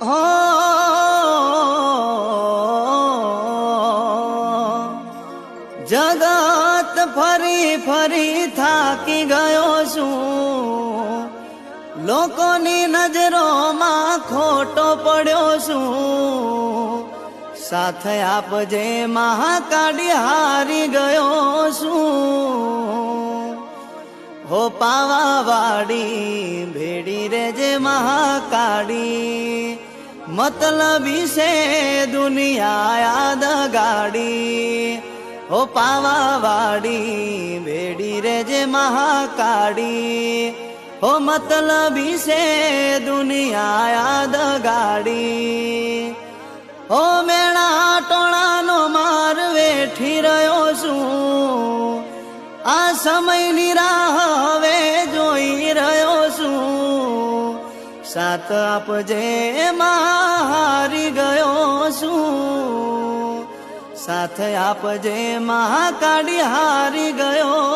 હો જગત ફરી ફરી થાકી ગયો છું, લોકોની નજરોમાં ખોટો પડ્યો છું, સાથે આપજે મહાકાળી હારી ગયો છું, હો પાવાવાડી ભેડી રેજે મહાકાળી, મતલબી છે દુનિયા યાદ ગાડી, હો પાવાવાડી ભેડી રેજે મહાકાળી, હો મતલબી છે દુનિયા યાદ ગાડી, હો મેળા ટોળાનો માર વેઠી રહ્યો છું, આ સમયની રાહ હવે જોઈ રહ્યો છું, સાથ આપજે હારી ગયો છું, સાથે આપજે મહાકાળી હારી ગયો